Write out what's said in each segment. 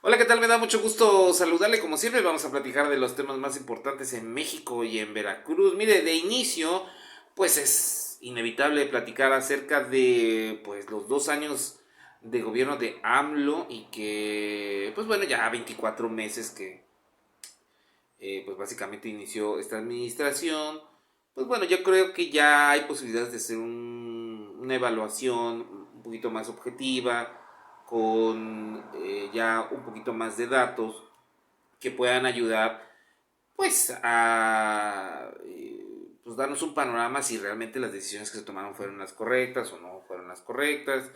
Hola, ¿qué tal? Me da mucho gusto saludarle. Como siempre, vamos a platicar de los temas más importantes en México y en Veracruz. Mire, de inicio, pues es inevitable platicar acerca de pues los 2 años de gobierno de AMLO y que, pues bueno, ya 24 meses que pues básicamente inició esta administración. Pues bueno, yo creo que ya hay posibilidades de hacer una evaluación un poquito más objetiva, con ya un poquito más de datos que puedan ayudar pues a pues, darnos un panorama si realmente las decisiones que se tomaron fueron las correctas o no fueron las correctas,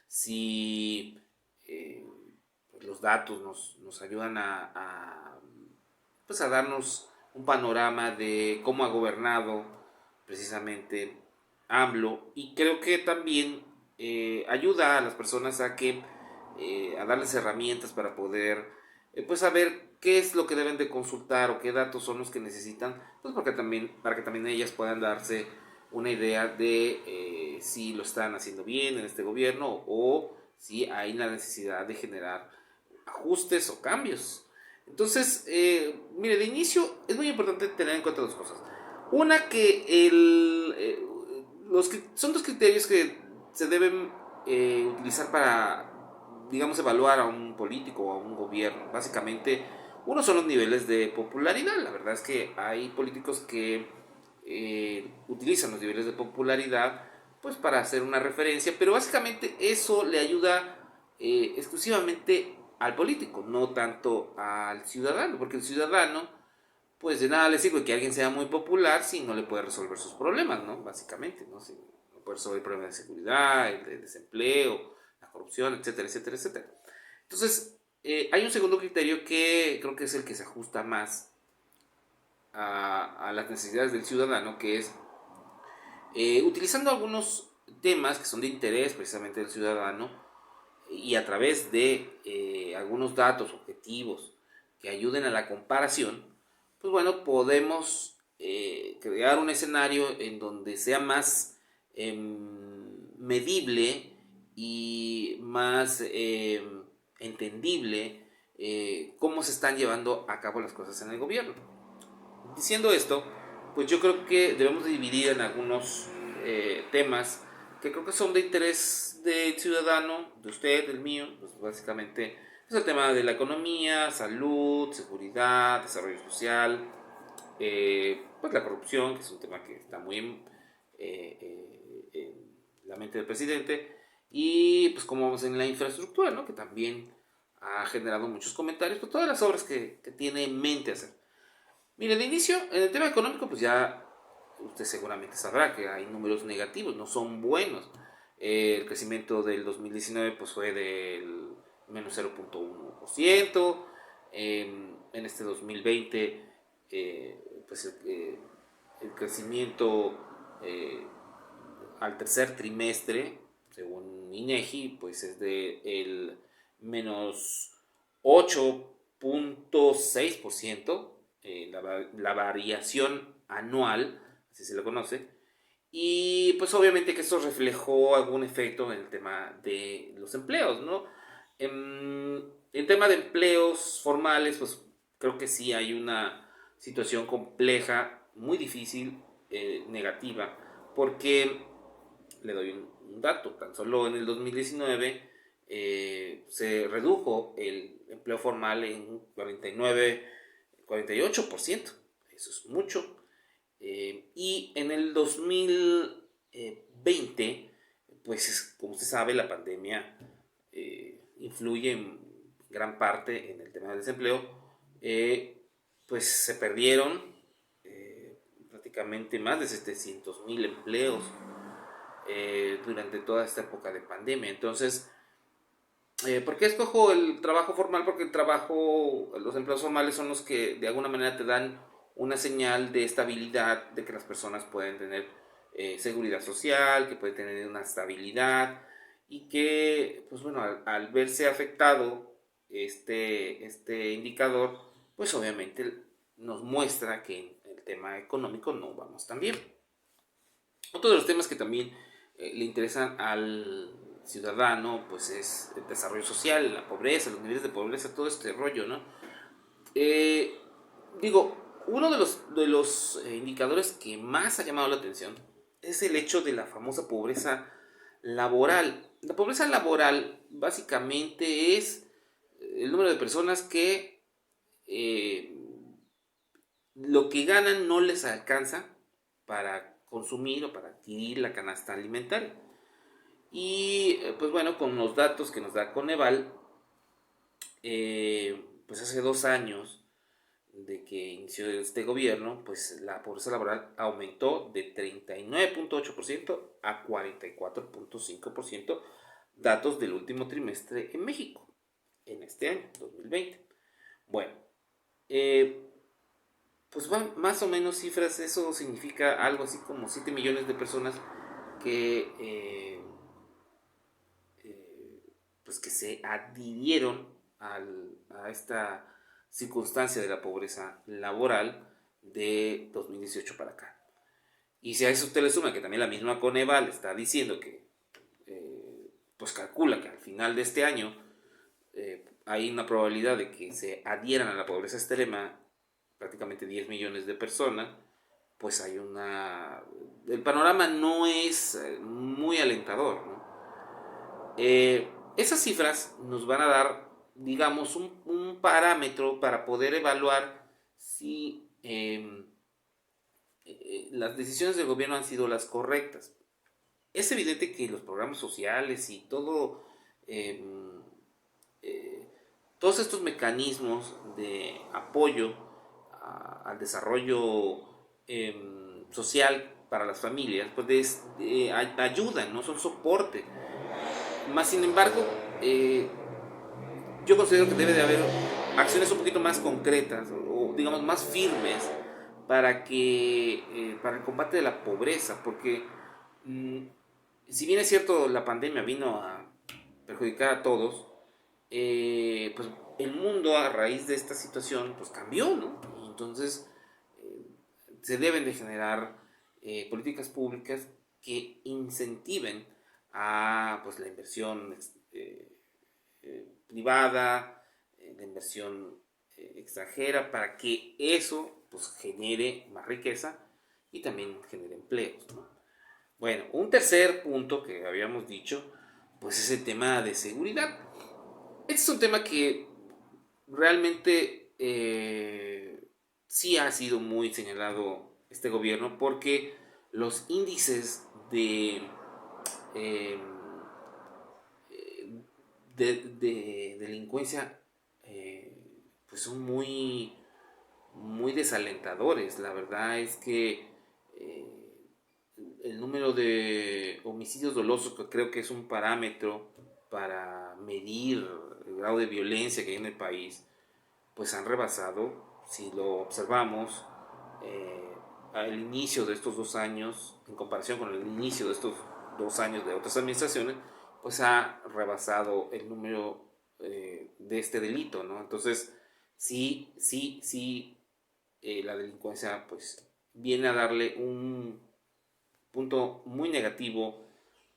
si pues, los datos nos ayudan pues, a darnos un panorama de cómo ha gobernado precisamente AMLO, y creo que también ayuda a las personas a darles herramientas para poder pues saber qué es lo que deben de consultar o qué datos son los que necesitan, pues para que también ellas puedan darse una idea de si lo están haciendo bien en este gobierno o si hay la necesidad de generar ajustes o cambios. Entonces, mire, de inicio es muy importante tener en cuenta dos cosas. Una, que son dos criterios que se deben utilizar para, digamos, evaluar a un político o a un gobierno. Básicamente, uno son los niveles de popularidad. La verdad es que hay políticos que utilizan los niveles de popularidad pues para hacer una referencia, pero básicamente eso le ayuda exclusivamente al político, no tanto al ciudadano, porque el ciudadano pues de nada le sirve que alguien sea muy popular si no le puede resolver sus problemas, ¿no? Básicamente, ¿no? Si no puede resolver el problema de seguridad, el de desempleo, la corrupción, etcétera, etcétera, etcétera. Entonces, hay un segundo criterio que creo que es el que se ajusta más a las necesidades del ciudadano, que es utilizando algunos temas que son de interés precisamente del ciudadano y a través de algunos datos objetivos que ayuden a la comparación, pues bueno, podemos crear un escenario en donde sea más medible y más entendible cómo se están llevando a cabo las cosas en el gobierno. Diciendo esto, pues yo creo que debemos dividir en algunos temas que creo que son de interés del ciudadano, de usted, del mío, pues básicamente es el tema de la economía, salud, seguridad, desarrollo social, pues la corrupción, que es un tema que está muy en la mente del presidente, y pues como vamos en la infraestructura, ¿no? Que también ha generado muchos comentarios por todas las obras que tiene en mente hacer. Mire, de inicio, en el tema económico, pues ya usted seguramente sabrá que hay números negativos, no son buenos. El crecimiento del 2019 pues fue del menos 0,1%. En este 2020, pues el crecimiento al tercer trimestre, según INEGI, pues es de el menos 8,6%, la variación anual, así se lo conoce, y pues obviamente que esto reflejó algún efecto en el tema de los empleos, ¿no? En tema de empleos formales, pues creo que sí hay una situación compleja, muy difícil, negativa, porque le doy un dato, tan solo en el 2019 se redujo el empleo formal en 48%, eso es mucho. Y en el 2020, pues como usted sabe, la pandemia influye en gran parte en el tema del desempleo. Pues se perdieron prácticamente más de 700,000 empleos durante toda esta época de pandemia. Entonces, ¿por qué escojo el trabajo formal? Porque los empleos formales son los que de alguna manera te dan una señal de estabilidad, de que las personas pueden tener seguridad social, que pueden tener una estabilidad y que, pues bueno, al verse afectado este indicador, pues obviamente nos muestra que en el tema económico no vamos tan bien. Otro de los temas que también le interesan al ciudadano, pues es el desarrollo social, la pobreza, los niveles de pobreza, todo este rollo, ¿no? Digo, uno de los indicadores que más ha llamado la atención es el hecho de la famosa pobreza laboral. La pobreza laboral básicamente es el número de personas que eh, lo que ganan no les alcanza para consumir o para adquirir la canasta alimentaria. Y pues bueno, con los datos que nos da Coneval, pues hace 2 años de que inició este gobierno, pues la pobreza laboral aumentó de 39.8% a 44.5%, datos del último trimestre en México, en este año, 2020. Bueno, pues van más o menos cifras, eso significa algo así como 7 millones de personas que, pues que se adhirieron a esta circunstancia de la pobreza laboral de 2018 para acá. Y si a eso usted le suma que también la misma Coneval está diciendo que, pues calcula que al final de este año hay una probabilidad de que se adhieran a la pobreza extrema prácticamente 10 millones de personas, pues hay una... El panorama no es muy alentador, ¿no? Esas cifras nos van a dar, digamos, un parámetro para poder evaluar si las decisiones del gobierno han sido las correctas. Es evidente que los programas sociales y todo, eh, todos estos mecanismos de apoyo al desarrollo social para las familias, pues ayudan, no son soporte. Más sin embargo, yo considero que debe de haber acciones un poquito más concretas o digamos más firmes para el combate de la pobreza, porque si bien es cierto la pandemia vino a perjudicar a todos, pues el mundo a raíz de esta situación pues cambió, ¿no? Y entonces se deben de generar políticas públicas que incentiven a pues la inversión privada, la inversión extranjera, para que eso pues genere más riqueza y también genere empleos, ¿no? Bueno, un tercer punto que habíamos dicho pues es el tema de seguridad. Este es un tema que realmente sí ha sido muy señalado este gobierno, porque los índices eh, de delincuencia pues son muy desalentadores. La verdad es que el número de homicidios dolosos, que creo que es un parámetro para medir el grado de violencia que hay en el país, pues han rebasado, si lo observamos, al inicio de estos 2 años, en comparación con el inicio de estos 2 años de otras administraciones, pues ha rebasado el número de este delito, ¿no? Entonces, sí, la delincuencia pues viene a darle un punto muy negativo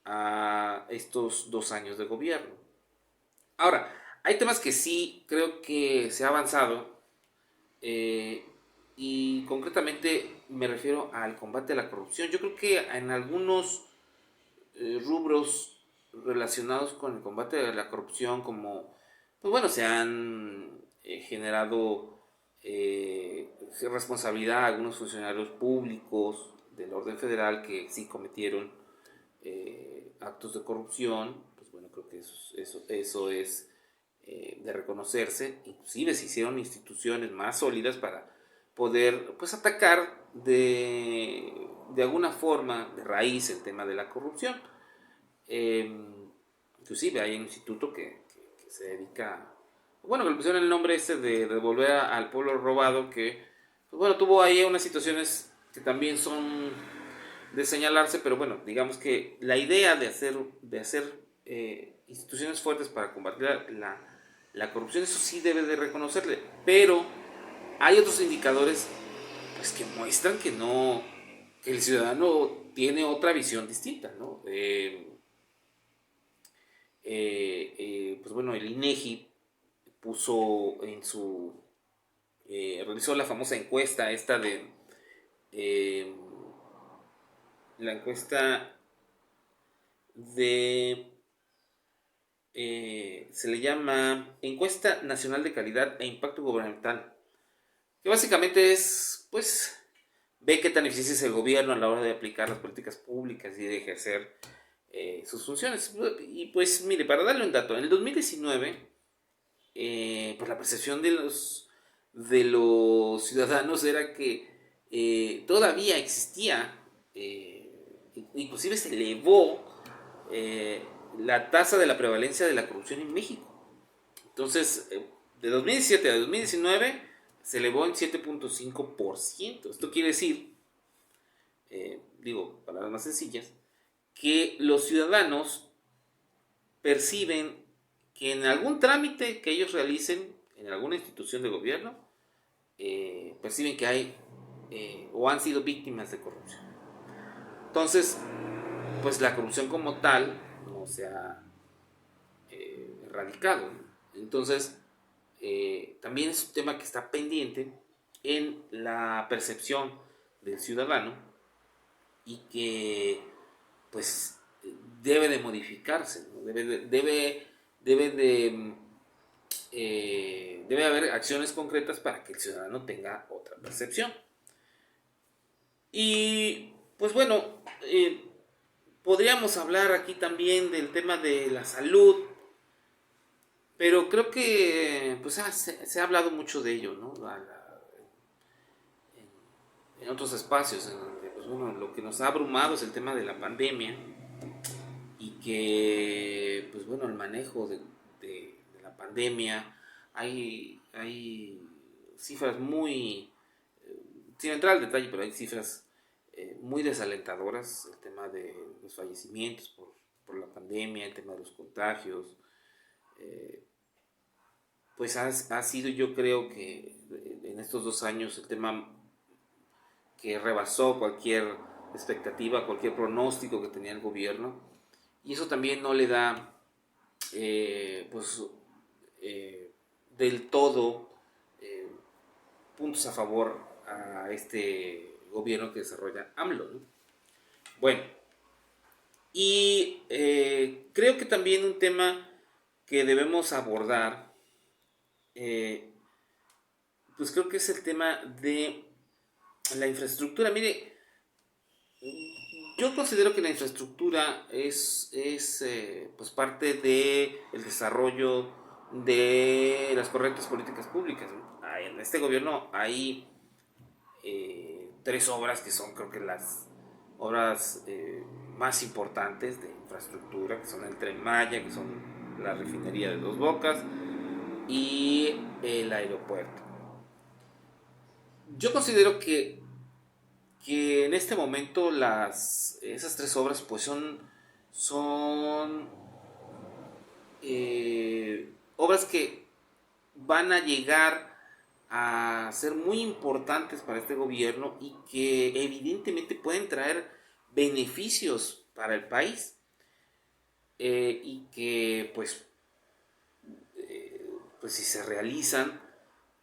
a estos 2 años de gobierno. Ahora, hay temas que sí creo que se ha avanzado, eh, y concretamente me refiero al combate a la corrupción. Yo creo que en algunos rubros relacionados con el combate a la corrupción, como, pues bueno, se han generado responsabilidad a algunos funcionarios públicos del orden federal que sí cometieron actos de corrupción. Pues bueno, creo que eso es de reconocerse. Inclusive se hicieron instituciones más sólidas para poder pues atacar de alguna forma de raíz el tema de la corrupción. Inclusive hay un instituto que se dedica, bueno, que le pusieron el nombre de devolver al pueblo robado, que pues bueno, tuvo ahí unas situaciones que también son de señalarse, pero bueno, digamos que la idea de hacer instituciones fuertes para combatir la corrupción, eso sí debe de reconocerle, pero hay otros indicadores pues que muestran que no, que el ciudadano tiene otra visión distinta, ¿no? pues bueno, el INEGI puso realizó la famosa encuesta esta eh, la encuesta de, se le llama Encuesta Nacional de Calidad e Impacto Gubernamental, que básicamente es, pues, ve qué tan eficiente es el gobierno a la hora de aplicar las políticas públicas y de ejercer sus funciones. Y pues, mire, para darle un dato, en el 2019, pues la percepción de los ciudadanos era que todavía existía, inclusive se elevó eh, la tasa de la prevalencia de la corrupción en México. Entonces, de 2017 a 2019 se elevó en 7.5%. Esto quiere decir, digo, palabras más sencillas, que los ciudadanos perciben que en algún trámite que ellos realicen en alguna institución de gobierno, perciben que hay o han sido víctimas de corrupción. Entonces, pues la corrupción como tal no se ha erradicado. Entonces, también es un tema que está pendiente en la percepción del ciudadano y que pues debe de modificarse, ¿no? Debe haber acciones concretas para que el ciudadano tenga otra percepción. Y pues bueno, podríamos hablar aquí también del tema de la salud, pero creo que pues se ha hablado mucho de ello, ¿no? En otros espacios, en donde pues bueno, lo que nos ha abrumado es el tema de la pandemia y que pues bueno, el manejo de la pandemia, hay cifras muy, sin entrar al detalle, pero hay cifras muy desalentadoras, el tema de los fallecimientos por la pandemia, el tema de los contagios, eh, pues ha sido, yo creo que en estos 2 años, el tema que rebasó cualquier expectativa, cualquier pronóstico que tenía el gobierno, y eso también no le da pues del todo eh, puntos a favor a este gobierno que desarrolla AMLO, ¿no? Bueno, y creo que también un tema que debemos abordar, eh, pues creo que es el tema de la infraestructura. Mire, yo considero que la infraestructura es pues parte del desarrollo de las correctas políticas públicas, ¿no? En este gobierno hay 3 obras que son, creo que, las obras más importantes de infraestructura, que son el Tren Maya, que son la refinería de Dos Bocas y el aeropuerto. Yo considero que en este momento esas 3 obras pues son obras que van a llegar a ser muy importantes para este gobierno y que evidentemente pueden traer beneficios para el país, y que pues si se realizan,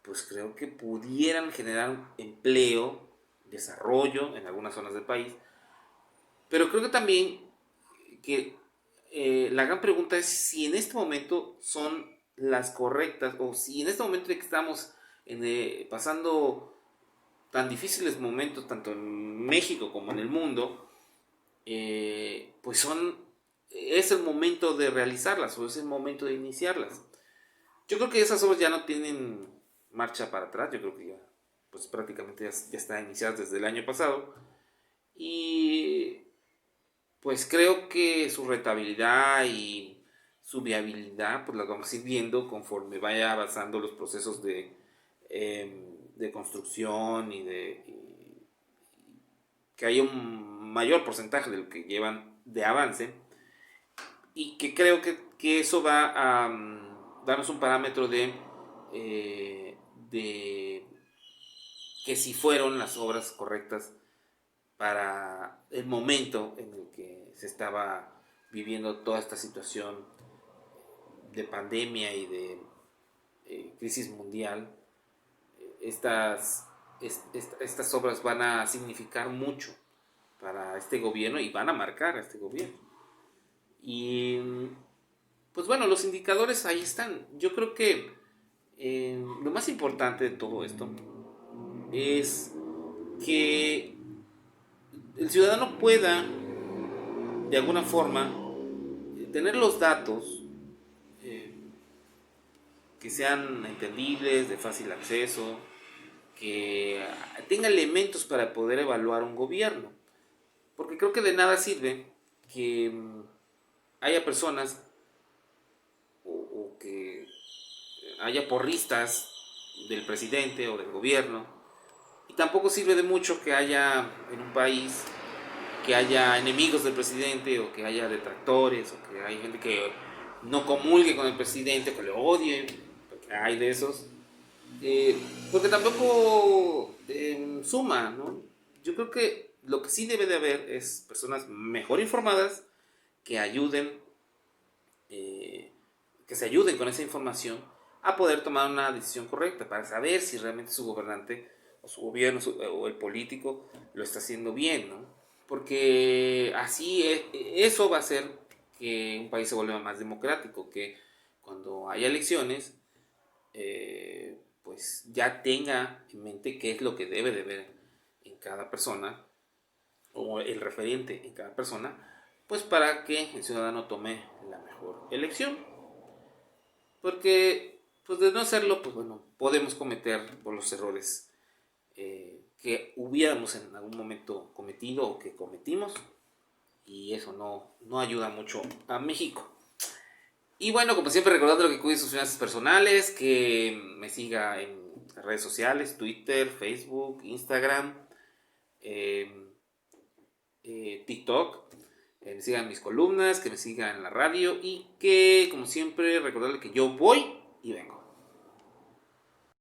pues creo que pudieran generar empleo, desarrollo en algunas zonas del país. Pero creo que también que la gran pregunta es si en este momento son las correctas, o si en este momento de que estamos pasando tan difíciles momentos, tanto en México como en el mundo, pues es el momento de realizarlas o es el momento de iniciarlas. Yo creo que esas obras ya no tienen marcha para atrás, yo creo que ya pues prácticamente ya está iniciadas desde el año pasado, y pues creo que su rentabilidad y su viabilidad pues las vamos a ir viendo conforme vaya avanzando los procesos de construcción que haya un mayor porcentaje de lo que llevan de avance, y que creo que eso va a darnos un parámetro de que si fueron las obras correctas para el momento en el que se estaba viviendo toda esta situación de pandemia y de crisis mundial, estas obras van a significar mucho para este gobierno y van a marcar a este gobierno. Y pues bueno, los indicadores ahí están. Yo creo que lo más importante de todo esto es que el ciudadano pueda, de alguna forma, tener los datos eh, que sean entendibles, de fácil acceso, que tenga elementos para poder evaluar un gobierno. Porque creo que de nada sirve que haya personas o que haya porristas del presidente o del gobierno. Y tampoco sirve de mucho que haya en un país que haya enemigos del presidente o que haya detractores o que hay gente que no comulgue con el presidente, que le odie, porque hay de esos. Porque tampoco suma, ¿no? Yo creo que lo que sí debe de haber es personas mejor informadas que ayuden, que se ayuden con esa información a poder tomar una decisión correcta para saber si realmente su gobernante o su gobierno o el político lo está haciendo bien, ¿no? Porque así eso va a hacer que un país se vuelva más democrático, que cuando haya elecciones, pues ya tenga en mente qué es lo que debe de ver en cada persona o el referente en cada persona, pues para que el ciudadano tome la mejor elección. Porque pues de no hacerlo, pues bueno, podemos cometer por los errores que hubiéramos en algún momento cometido o que cometimos, y eso no ayuda mucho a México. Y bueno, como siempre, recordando que cuide sus finanzas personales, que me siga en redes sociales, Twitter, Facebook, Instagram, TikTok, me sigan mis columnas, que me sigan en la radio y que, como siempre, recordarle que yo voy y vengo.